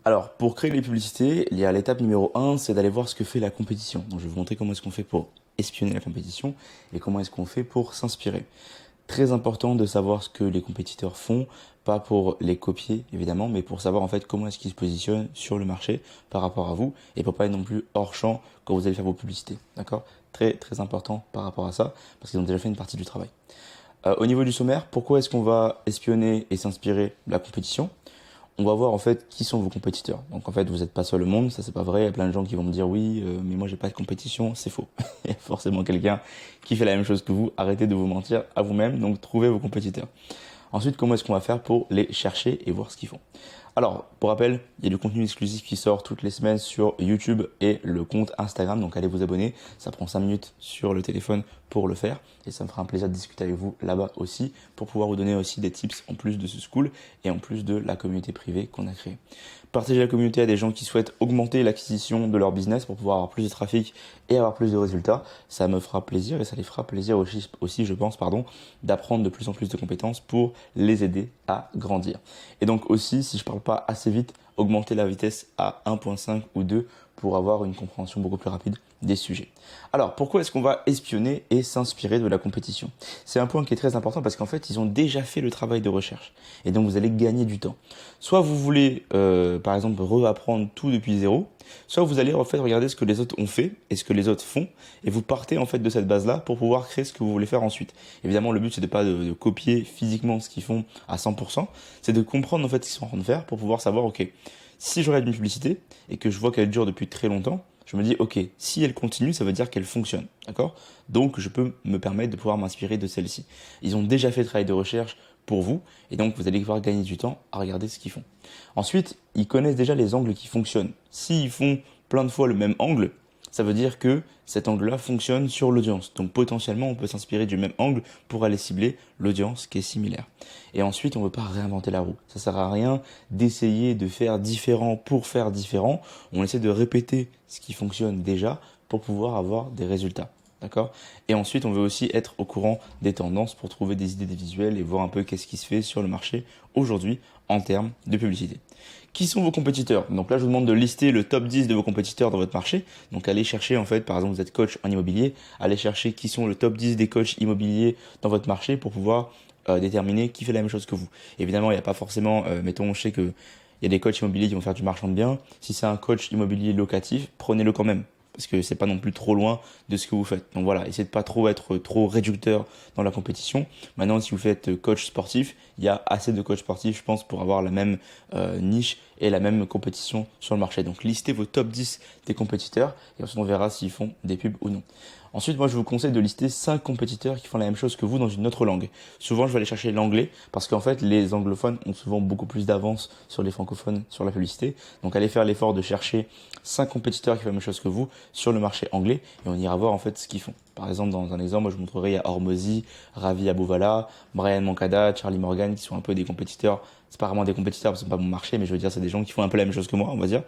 Alors, pour créer les publicités, il y a l'étape numéro 1, c'est d'aller voir ce que fait la compétition. Donc, je vais vous montrer comment est-ce qu'on fait pour espionner la compétition et comment est-ce qu'on fait pour s'inspirer. Très important de savoir ce que les compétiteurs font, pas pour les copier évidemment, mais pour savoir en fait comment est-ce qu'ils se positionnent sur le marché par rapport à vous et pour pas être non plus hors champ quand vous allez faire vos publicités. D'accord? Très très important par rapport à ça parce qu'ils ont déjà fait une partie du travail. Au niveau du sommaire, pourquoi est-ce qu'on va espionner et s'inspirer de la compétition? On va voir en fait qui sont vos compétiteurs. Donc en fait, vous n'êtes pas seul au monde, ça c'est pas vrai. Il y a plein de gens qui vont me dire oui, mais moi j'ai pas de compétition, c'est faux. Il y a forcément quelqu'un qui fait la même chose que vous. Arrêtez de vous mentir à vous-même, donc trouvez vos compétiteurs. Ensuite, comment est-ce qu'on va faire pour les chercher et voir ce qu'ils font? Alors, pour rappel, il y a du contenu exclusif qui sort toutes les semaines sur YouTube et le compte Instagram, donc allez vous abonner. Ça prend 5 minutes sur le téléphone pour le faire et ça me fera un plaisir de discuter avec vous là-bas aussi pour pouvoir vous donner aussi des tips en plus de ce school et en plus de la communauté privée qu'on a créée. Partagez la communauté à des gens qui souhaitent augmenter l'acquisition de leur business pour pouvoir avoir plus de trafic et avoir plus de résultats. Ça me fera plaisir et ça les fera plaisir aussi je pense, d'apprendre de plus en plus de compétences pour les aider à grandir. Et donc aussi, si je parle pas assez vite, augmenter la vitesse à 1.5 ou 2 pour avoir une compréhension beaucoup plus rapide des sujets. Alors, pourquoi est-ce qu'on va espionner et s'inspirer de la compétition? C'est un point qui est très important parce qu'en fait, ils ont déjà fait le travail de recherche. Et donc, vous allez gagner du temps. Soit vous voulez, par exemple, reapprendre tout depuis zéro, soit vous allez en fait regarder ce que les autres ont fait et ce que les autres font, et vous partez en fait de cette base-là pour pouvoir créer ce que vous voulez faire ensuite. Évidemment, le but, c'est de pas de copier physiquement ce qu'ils font à 100%, c'est de comprendre en fait ce qu'ils sont en train de faire pour pouvoir savoir, ok, si je regarde une publicité et que je vois qu'elle dure depuis très longtemps, je me dis, ok, si elle continue, ça veut dire qu'elle fonctionne, d'accord? Donc, je peux me permettre de pouvoir m'inspirer de celle-ci. Ils ont déjà fait le travail de recherche pour vous, et donc vous allez pouvoir gagner du temps à regarder ce qu'ils font. Ensuite, ils connaissent déjà les angles qui fonctionnent. S'ils font plein de fois le même angle, ça veut dire que cet angle-là fonctionne sur l'audience. Donc potentiellement, on peut s'inspirer du même angle pour aller cibler l'audience qui est similaire. Et ensuite, on ne veut pas réinventer la roue. Ça sert à rien d'essayer de faire différent pour faire différent. On essaie de répéter ce qui fonctionne déjà pour pouvoir avoir des résultats. D'accord? Et ensuite, on veut aussi être au courant des tendances pour trouver des idées des visuels et voir un peu qu'est-ce qui se fait sur le marché aujourd'hui en termes de publicité. Qui sont vos compétiteurs? Donc là, je vous demande de lister le top 10 de vos compétiteurs dans votre marché. Donc allez chercher, en fait, par exemple, vous êtes coach en immobilier, allez chercher qui sont le top 10 des coachs immobiliers dans votre marché pour pouvoir déterminer qui fait la même chose que vous. Évidemment, il n'y a pas forcément, mettons, je sais que il y a des coachs immobiliers qui vont faire du marchand de biens. Si c'est un coach immobilier locatif, prenez-le quand même. Parce que c'est pas non plus trop loin de ce que vous faites. Donc voilà, essayez de pas trop être trop réducteur dans la compétition. Maintenant, si vous faites coach sportif, il y a assez de coachs sportifs, je pense, pour avoir la même niche et la même compétition sur le marché. Donc listez vos top 10 des compétiteurs et ensuite on verra s'ils font des pubs ou non. Ensuite, moi, je vous conseille de lister 5 compétiteurs qui font la même chose que vous dans une autre langue. Souvent, je vais aller chercher l'anglais parce qu'en fait, les anglophones ont souvent beaucoup plus d'avance sur les francophones sur la publicité. Donc, allez faire l'effort de chercher 5 compétiteurs qui font la même chose que vous sur le marché anglais et on ira voir en fait ce qu'ils font. Par exemple, dans un exemple, moi, je vous montrerai, il y a Hormozy, Ravi Abouvala, Brian Moncada, Charlie Morgan qui sont un peu des compétiteurs. C'est pas vraiment des compétiteurs parce que c'est pas mon marché, mais je veux dire, c'est des gens qui font un peu la même chose que moi, on va dire.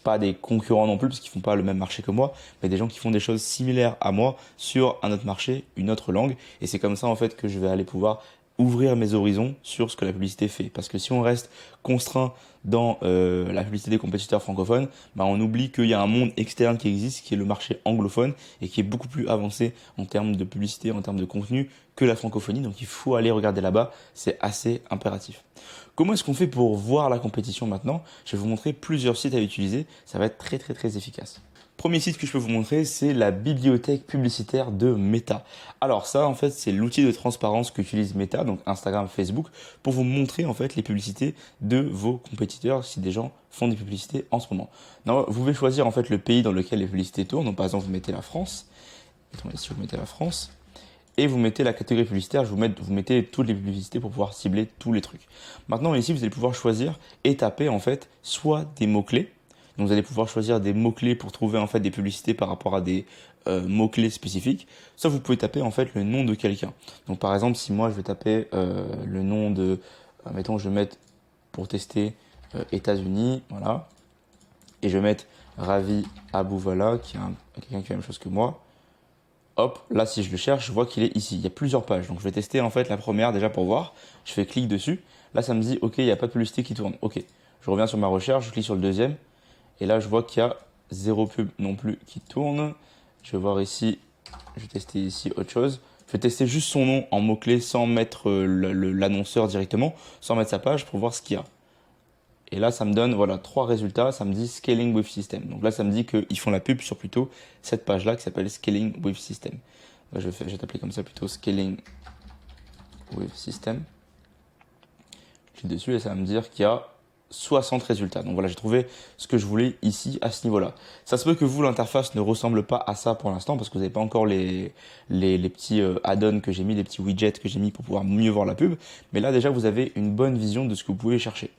Pas des concurrents non plus parce qu'ils font pas le même marché que moi, mais des gens qui font des choses similaires à moi sur un autre marché, une autre langue. Et c'est comme ça en fait que je vais aller pouvoir ouvrir mes horizons sur ce que la publicité fait. Parce que si on reste contraint dans la publicité des compétiteurs francophones, bah, on oublie qu'il y a un monde externe qui existe, qui est le marché anglophone et qui est beaucoup plus avancé en termes de publicité, en termes de contenu que la francophonie. Donc il faut aller regarder là-bas, c'est assez impératif. Comment est-ce qu'on fait pour voir la compétition maintenant? Je vais vous montrer plusieurs sites à utiliser, ça va être très très très efficace. Premier site que je peux vous montrer, c'est la bibliothèque publicitaire de Meta. Alors ça, en fait, c'est l'outil de transparence qu'utilise Meta, donc Instagram, Facebook, pour vous montrer en fait les publicités de vos compétiteurs si des gens font des publicités en ce moment. Donc, vous pouvez choisir en fait le pays dans lequel les publicités tournent. Donc par exemple, vous mettez la France. Attendez, si vous mettez la France et vous mettez la catégorie publicitaire, vous mettez toutes les publicités pour pouvoir cibler tous les trucs. Maintenant ici, vous allez pouvoir choisir et taper en fait soit des mots-clés. Donc vous allez pouvoir choisir des mots-clés pour trouver en fait des publicités par rapport à des mots-clés spécifiques. Soit vous pouvez taper en fait le nom de quelqu'un. Donc par exemple, si moi je vais taper le nom de, mettons je vais mettre pour tester États-Unis, voilà. Et je vais mettre Ravi Abouvala, qui est quelqu'un qui fait la même chose que moi. Hop, là si je le cherche, je vois qu'il est ici. Il y a plusieurs pages. Donc je vais tester en fait la première déjà pour voir. Je fais clic dessus. Là ça me dit ok, il n'y a pas de publicité qui tourne. Ok. Je reviens sur ma recherche, je clique sur le deuxième. Et là, je vois qu'il y a 0 pub non plus qui tourne. Je vais voir ici, je vais tester ici autre chose. Je vais tester juste son nom en mot-clé sans mettre l'annonceur directement, sans mettre sa page pour voir ce qu'il y a. Et là, ça me donne voilà 3 résultats. Ça me dit Scaling with System. Donc là, ça me dit qu'ils font la pub sur plutôt cette page-là qui s'appelle Scaling with System. Là, je vais t'appeler comme ça plutôt Scaling with System. Je clique dessus et ça va me dire qu'il y a 60 résultats. Donc voilà, j'ai trouvé ce que je voulais ici à ce niveau-là. Ça se peut que vous, l'interface ne ressemble pas à ça pour l'instant parce que vous n'avez pas encore les petits add-ons que j'ai mis, les petits widgets que j'ai mis pour pouvoir mieux voir la pub. Mais là, déjà, vous avez une bonne vision de ce que vous pouvez chercher.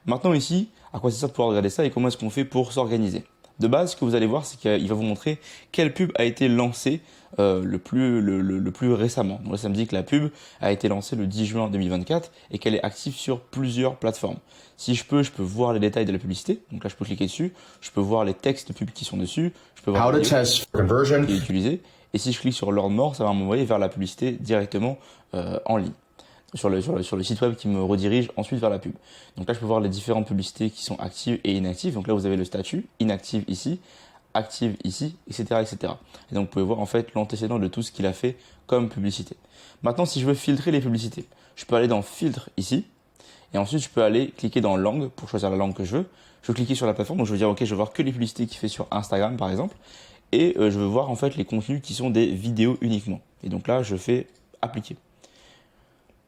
Maintenant ici, à quoi ça sert de pouvoir regarder ça et comment est-ce qu'on fait pour s'organiser? De base, ce que vous allez voir, c'est qu'il va vous montrer quelle pub a été lancée le plus récemment. Donc là, ça me dit que la pub a été lancée le 10 juin 2024 et qu'elle est active sur plusieurs plateformes. Si je peux voir les détails de la publicité. Donc là, je peux cliquer dessus. Je peux voir les textes de pub qui sont dessus. Je peux voir le qui est utilisé. Et si je clique sur Learn More, ça va m'envoyer vers la publicité directement en ligne. Sur le site web qui me redirige ensuite vers la pub. Donc là, je peux voir les différentes publicités qui sont actives et inactives. Donc là, vous avez le statut, inactive ici, active ici, etc., etc. Et donc, vous pouvez voir en fait l'antécédent de tout ce qu'il a fait comme publicité. Maintenant, si je veux filtrer les publicités, je peux aller dans Filtre ici. Et ensuite, je peux aller cliquer dans Langue pour choisir la langue que je veux. Je veux cliquer sur la plateforme. Donc, je veux dire, OK, je veux voir que les publicités qu'il fait sur Instagram, par exemple. Et je veux voir en fait les contenus qui sont des vidéos uniquement. Et donc là, je fais Appliquer.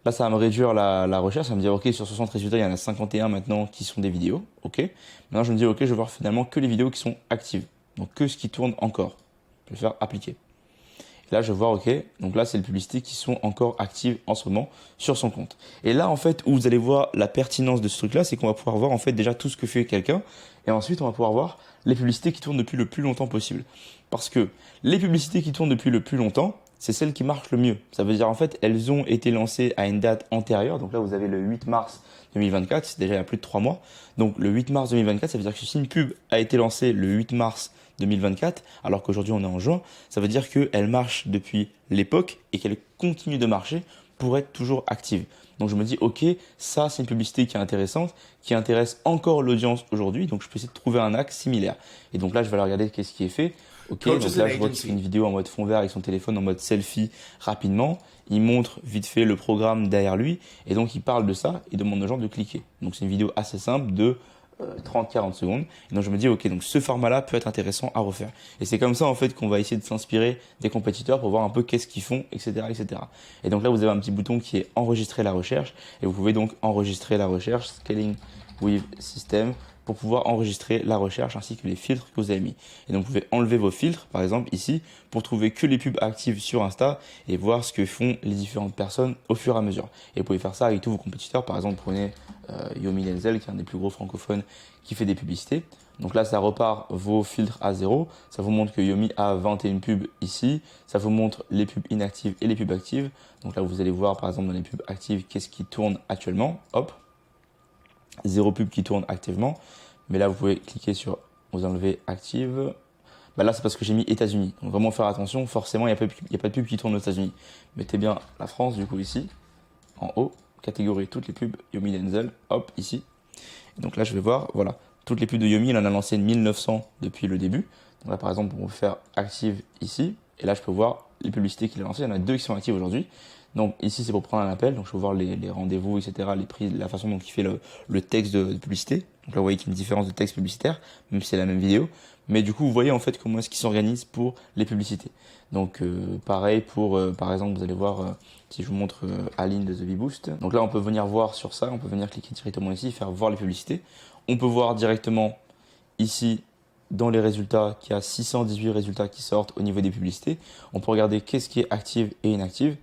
Là, ça va me réduire la recherche. Ça va me dire, OK, sur 60 résultats, il y en a 51 maintenant qui sont des vidéos. OK. Maintenant, je me dis, OK, je vais voir finalement que les vidéos qui sont actives. Donc, que ce qui tourne encore. Je vais faire appliquer. Et là, je vais voir, OK. Donc là, c'est les publicités qui sont encore actives en ce moment sur son compte. Et là, en fait, où vous allez voir la pertinence de ce truc-là, c'est qu'on va pouvoir voir, en fait, déjà tout ce que fait quelqu'un. Et ensuite, on va pouvoir voir les publicités qui tournent depuis le plus longtemps possible. Parce que les publicités qui tournent depuis le plus longtemps, c'est celles qui marchent le mieux. Ça veut dire en fait, elles ont été lancées à une date antérieure. Donc là, vous avez le 8 mars 2024, c'est déjà il y a plus de 3 mois. Donc le 8 mars 2024, ça veut dire que si une pub a été lancée le 8 mars 2024, alors qu'aujourd'hui on est en juin, ça veut dire qu'elle marche depuis l'époque et qu'elle continue de marcher pour être toujours active. Donc je me dis, ok, ça c'est une publicité qui est intéressante, qui intéresse encore l'audience aujourd'hui, donc je peux essayer de trouver un axe similaire. Et donc là, je vais aller regarder qu'est-ce qui est fait. Ok, donc là je vois qu'il fait une vidéo en mode fond vert avec son téléphone en mode selfie rapidement. Il montre vite fait le programme derrière lui et donc il parle de ça et demande aux gens de cliquer. Donc c'est une vidéo assez simple de 30-40 secondes. Et donc je me dis ok, donc ce format-là peut être intéressant à refaire. Et c'est comme ça en fait qu'on va essayer de s'inspirer des compétiteurs pour voir un peu qu'est-ce qu'ils font, etc., etc. Et donc là vous avez un petit bouton qui est enregistrer la recherche et vous pouvez donc enregistrer la recherche, Scaling with System, pour pouvoir enregistrer la recherche ainsi que les filtres que vous avez mis. Et donc vous pouvez enlever vos filtres, par exemple ici, pour trouver que les pubs actives sur Insta et voir ce que font les différentes personnes au fur et à mesure. Et vous pouvez faire ça avec tous vos compétiteurs. Par exemple, prenez Yomi Denzel, qui est un des plus gros francophones qui fait des publicités. Donc là, ça repart vos filtres à zéro. Ça vous montre que Yomi a 21 pubs ici. Ça vous montre les pubs inactives et les pubs actives. Donc là, vous allez voir, par exemple, dans les pubs actives, qu'est-ce qui tourne actuellement. Hop. 0 pub qui tourne activement. Mais là, vous pouvez cliquer sur vous enlever active. Bah là, c'est parce que j'ai mis États-Unis. Donc vraiment faire attention. Forcément, il n'y a pas de pub qui tourne aux États-Unis. Mettez bien la France, du coup, ici, en haut. Catégorie, toutes les pubs. Yomi Denzel. Hop, ici. Et donc là, je vais voir, voilà. Toutes les pubs de Yomi, il en a lancé 1900 depuis le début. Donc là, par exemple, on peut faire active ici. Et là, je peux voir les publicités qu'il a lancées. Il y en a 2 qui sont actives aujourd'hui. Donc ici, c'est pour prendre un appel. Donc je peux voir les rendez-vous, etc., les prix, la façon dont il fait le texte de publicité. Donc là, vous voyez qu'il y a une différence de texte publicitaire, même si c'est la même vidéo. Mais du coup, vous voyez en fait comment est-ce qu'il s'organise pour les publicités. Donc pareil pour, par exemple, vous allez voir, si je vous montre Aline de The Bee Boost. Donc là, on peut venir voir sur ça. On peut venir cliquer directement ici, faire voir les publicités. On peut voir directement ici, dans les résultats, qu'il y a 618 résultats qui sortent au niveau des publicités. On peut regarder qu'est-ce qui est active et inactive.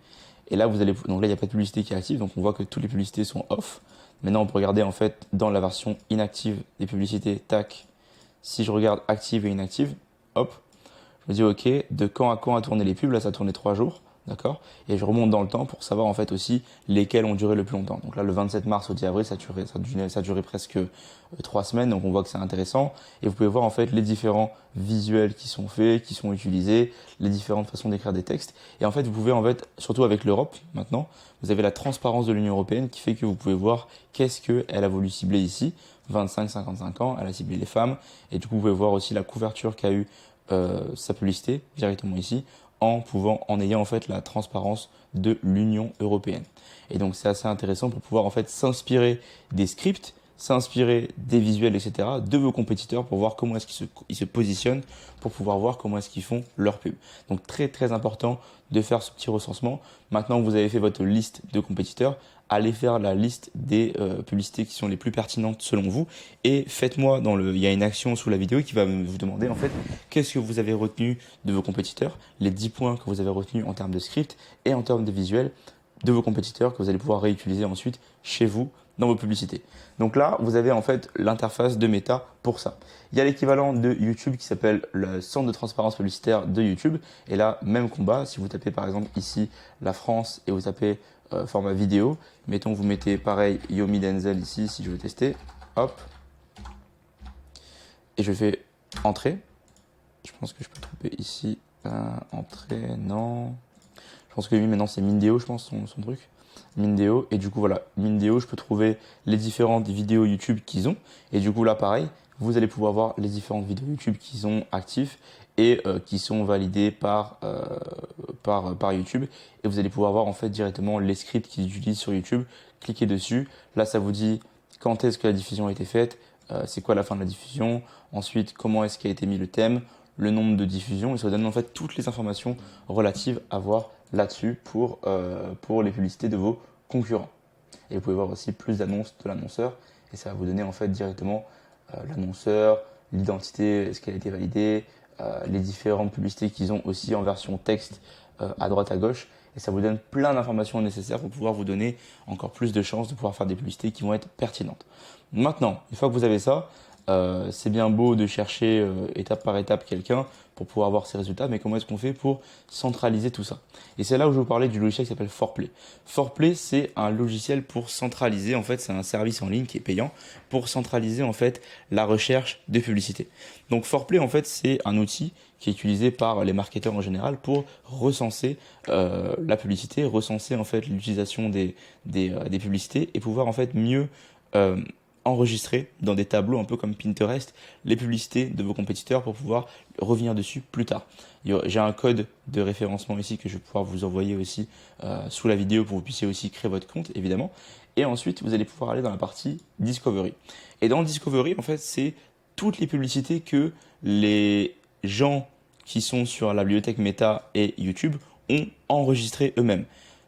Et là, donc là, il n'y a pas de publicité qui est active, donc on voit que toutes les publicités sont off. Maintenant, on peut regarder en fait dans la version inactive des publicités, tac. Si je regarde active et inactive, hop, je me dis ok, de quand à quand a tourné les pubs, là ça a tourné 3 jours. D'accord? Et je remonte dans le temps pour savoir en fait aussi lesquels ont duré le plus longtemps. Donc là, le 27 mars au 10 avril, ça a duré presque 3 semaines, donc on voit que c'est intéressant. Et vous pouvez voir en fait les différents visuels qui sont faits, qui sont utilisés, les différentes façons d'écrire des textes. Et en fait, vous pouvez en fait, surtout avec l'Europe maintenant, vous avez la transparence de l'Union européenne qui fait que vous pouvez voir qu'est-ce qu'elle a voulu cibler ici. 25-55 ans, elle a ciblé les femmes. Et du coup, vous pouvez voir aussi la couverture qu'a eu sa publicité directement ici en ayant en fait la transparence de l'Union européenne. Et donc c'est assez intéressant pour pouvoir en fait s'inspirer des scripts, s'inspirer des visuels, etc. de vos compétiteurs pour voir comment est-ce qu'ils se positionnent, pour pouvoir voir comment est-ce qu'ils font leur pub. Donc très très important de faire ce petit recensement. Maintenant que vous avez fait votre liste de compétiteurs, allez faire la liste des publicités qui sont les plus pertinentes selon vous et faites-moi il y a une action sous la vidéo qui va vous demander en fait qu'est-ce que vous avez retenu de vos compétiteurs, les 10 points que vous avez retenus en termes de script et en termes de visuels de vos compétiteurs que vous allez pouvoir réutiliser ensuite chez vous dans vos publicités. Donc là, vous avez en fait l'interface de Meta pour ça. Il y a l'équivalent de YouTube qui s'appelle le centre de transparence publicitaire de YouTube. Et là, même combat, si vous tapez par exemple ici la France et vous tapez format vidéo, mettons vous mettez pareil Yomi Denzel ici si je veux tester, hop, et je fais entrée. Je pense que je peux tromper ici, entrée, non. Je pense que lui maintenant c'est Mindéo, je pense son truc. Mindéo, et du coup voilà, Mindéo, je peux trouver les différentes vidéos YouTube qu'ils ont, et du coup là pareil, vous allez pouvoir voir les différentes vidéos YouTube qu'ils ont actives et qui sont validées par YouTube, et vous allez pouvoir voir en fait directement les scripts qu'ils utilisent sur YouTube, cliquez dessus, là ça vous dit quand est-ce que la diffusion a été faite, c'est quoi la fin de la diffusion, ensuite comment est-ce qu'a été mis le thème, le nombre de diffusions, et ça vous donne en fait toutes les informations relatives à voir là-dessus pour les publicités de vos concurrents. Et vous pouvez voir aussi plus d'annonces de l'annonceur, et ça va vous donner en fait directement l'annonceur, l'identité, est-ce qu'elle a été validée, les différentes publicités qu'ils ont aussi en version texte à droite à gauche, et ça vous donne plein d'informations nécessaires pour pouvoir vous donner encore plus de chances de pouvoir faire des publicités qui vont être pertinentes. Maintenant, une fois que vous avez ça, c'est bien beau de chercher étape par étape quelqu'un pour pouvoir avoir ses résultats, mais comment est-ce qu'on fait pour centraliser tout ça? Et c'est là où je vous parlais du logiciel qui s'appelle Forplay. Forplay, c'est un logiciel pour centraliser, en fait, c'est un service en ligne qui est payant pour centraliser en fait la recherche de publicité. Donc Forplay, en fait, c'est un outil qui est utilisé par les marketeurs en général pour recenser la publicité, recenser en fait l'utilisation des publicités et pouvoir en fait mieux enregistrer dans des tableaux un peu comme Pinterest les publicités de vos compétiteurs pour pouvoir revenir dessus plus tard. J'ai un code de référencement ici que je vais pouvoir vous envoyer aussi sous la vidéo pour que vous puissiez aussi créer votre compte évidemment. Et ensuite vous allez pouvoir aller dans la partie Discovery. Et dans Discovery en fait c'est toutes les publicités que les gens qui sont sur la bibliothèque Meta et YouTube ont enregistrées eux-mêmes.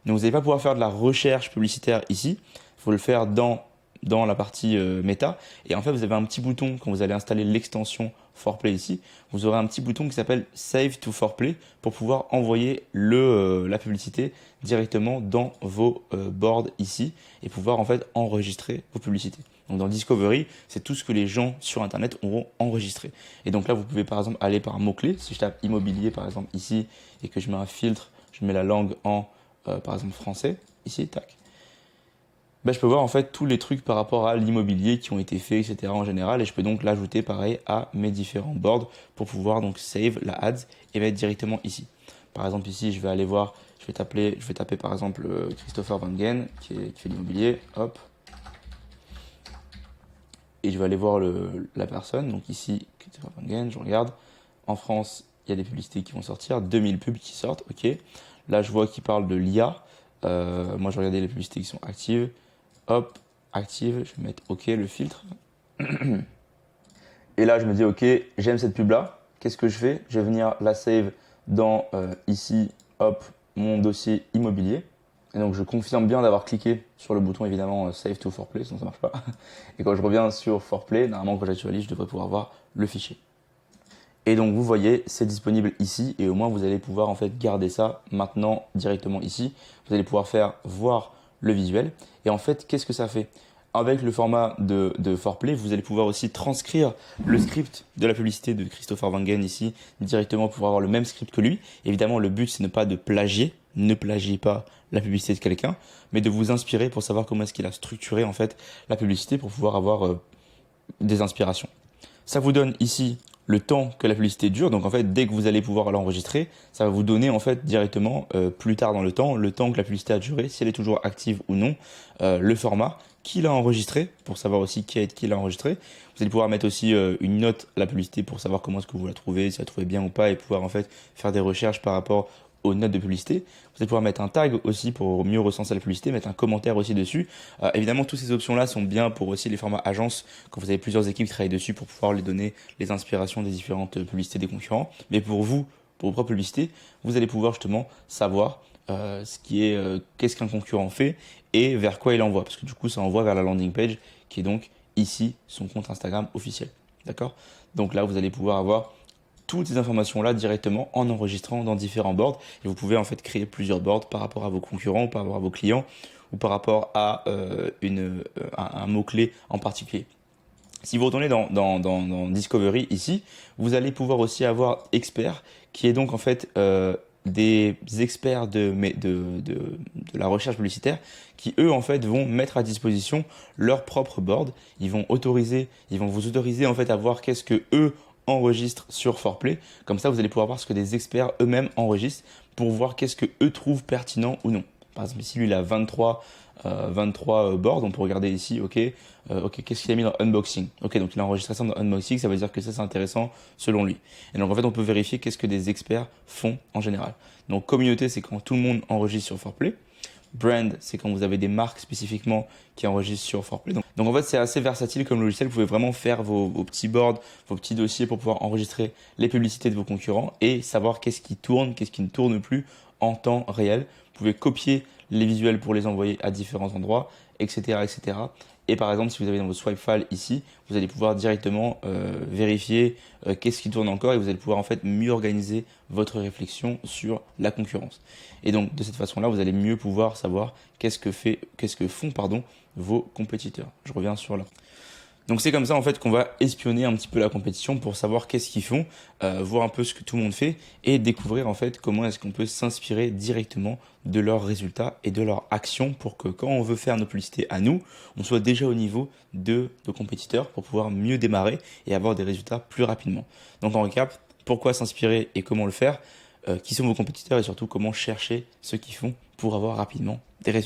Donc vous n'allez pas pouvoir faire de la recherche publicitaire ici, il faut le faire dans la partie méta. Et en fait, vous avez un petit bouton quand vous allez installer l'extension Forplay ici. Vous aurez un petit bouton qui s'appelle Save to Forplay pour pouvoir envoyer la publicité directement dans vos boards ici et pouvoir en fait enregistrer vos publicités. Donc dans Discovery, c'est tout ce que les gens sur Internet auront enregistré. Et donc là, vous pouvez par exemple aller par mot-clé. Si je tape immobilier par exemple ici et que je mets un filtre, je mets la langue en par exemple français, ici, tac. Je peux voir en fait tous les trucs par rapport à l'immobilier qui ont été faits, etc. en général, et je peux donc l'ajouter pareil à mes différents boards pour pouvoir donc save la ads et mettre directement ici. Par exemple ici, je vais aller voir, je vais taper par exemple Christopher Van Gen qui fait l'immobilier, hop, et je vais aller voir la personne. Donc ici, Christopher Van Gen, je regarde. En France, il y a des publicités qui vont sortir, 2000 pubs qui sortent, ok. Là, je vois qu'il parle de l'IA. Moi, je regardais les publicités qui sont actives. Hop, active, je vais mettre OK le filtre. Et là, je me dis OK, j'aime cette pub là. Qu'est-ce que je fais? Je vais venir la save dans ici, hop, mon dossier immobilier. Et donc, je confirme bien d'avoir cliqué sur le bouton évidemment Save to Forplay, sinon ça marche pas. Et quand je reviens sur Forplay, normalement quand j'actualise, je devrais pouvoir voir le fichier. Et donc, vous voyez, c'est disponible ici et au moins vous allez pouvoir en fait garder ça maintenant directement ici. Vous allez pouvoir faire voir le visuel. Et en fait, qu'est-ce que ça fait? Avec le format de Forplay, vous allez pouvoir aussi transcrire le script de la publicité de Christopher Van Gen ici directement pour avoir le même script que lui. Évidemment, le but, c'est ne pas de plagier ne plagiez pas la publicité de quelqu'un, mais de vous inspirer pour savoir comment est-ce qu'il a structuré en fait la publicité pour pouvoir avoir des inspirations. Ça vous donne ici le temps que la publicité dure. Donc en fait, dès que vous allez pouvoir l'enregistrer, ça va vous donner en fait directement plus tard dans le temps que la publicité a duré, si elle est toujours active ou non, le format, qui l'a enregistré, pour savoir aussi qui l'a enregistré. Vous allez pouvoir mettre aussi une note à la publicité pour savoir comment est-ce que vous la trouvez, si vous la trouvez bien ou pas, et pouvoir en fait faire des recherches par rapport aux notes de publicité. Vous allez pouvoir mettre un tag aussi pour mieux recenser la publicité, mettre un commentaire aussi dessus. Évidemment, toutes ces options-là sont bien pour aussi les formats agences, quand vous avez plusieurs équipes qui travaillent dessus pour pouvoir les donner les inspirations des différentes publicités des concurrents. Mais pour vous, pour vos propres publicités, vous allez pouvoir justement savoir qu'est-ce qu'un concurrent fait et vers quoi il envoie. Parce que du coup, ça envoie vers la landing page qui est donc ici son compte Instagram officiel. D'accord? Donc là, vous allez pouvoir avoir toutes ces informations-là directement en enregistrant dans différents boards. Et vous pouvez en fait créer plusieurs boards par rapport à vos concurrents, par rapport à vos clients ou par rapport à un mot-clé en particulier. Si vous retournez dans Discovery ici, vous allez pouvoir aussi avoir Expert, qui est donc en fait des experts de la recherche publicitaire qui eux en fait vont mettre à disposition leur propre board. Ils vont vous autoriser en fait à voir qu'est-ce que eux enregistrent sur Foreplay. Comme ça, vous allez pouvoir voir ce que des experts eux-mêmes enregistrent pour voir qu'est-ce que eux trouvent pertinent ou non. Par exemple, ici, lui, il a 23 boards. On peut regarder ici, ok, qu'est-ce qu'il a mis dans Unboxing. Ok, donc il a enregistré ça dans Unboxing, ça veut dire que ça, c'est intéressant selon lui. Et donc, en fait, on peut vérifier qu'est-ce que des experts font en général. Donc, communauté, c'est quand tout le monde enregistre sur Foreplay. Brand, c'est quand vous avez des marques spécifiquement qui enregistrent sur Foreplay. Donc en fait, c'est assez versatile comme logiciel. Vous pouvez vraiment faire vos petits boards, vos petits dossiers pour pouvoir enregistrer les publicités de vos concurrents et savoir qu'est-ce qui tourne, qu'est-ce qui ne tourne plus en temps réel. Vous pouvez copier les visuels pour les envoyer à différents endroits, etc., etc. Et par exemple, si vous avez dans vos swipe files ici, vous allez pouvoir directement vérifier qu'est-ce qui tourne encore et vous allez pouvoir en fait mieux organiser votre réflexion sur la concurrence. Et donc de cette façon-là, vous allez mieux pouvoir savoir qu'est-ce que font vos compétiteurs. Je reviens sur là. Donc c'est comme ça en fait qu'on va espionner un petit peu la compétition pour savoir qu'est-ce qu'ils font, voir un peu ce que tout le monde fait et découvrir en fait comment est-ce qu'on peut s'inspirer directement de leurs résultats et de leurs actions pour que quand on veut faire nos publicités à nous, on soit déjà au niveau de nos compétiteurs pour pouvoir mieux démarrer et avoir des résultats plus rapidement. Donc en récap, pourquoi s'inspirer et comment le faire, qui sont vos compétiteurs et surtout comment chercher ceux qui font pour avoir rapidement des résultats.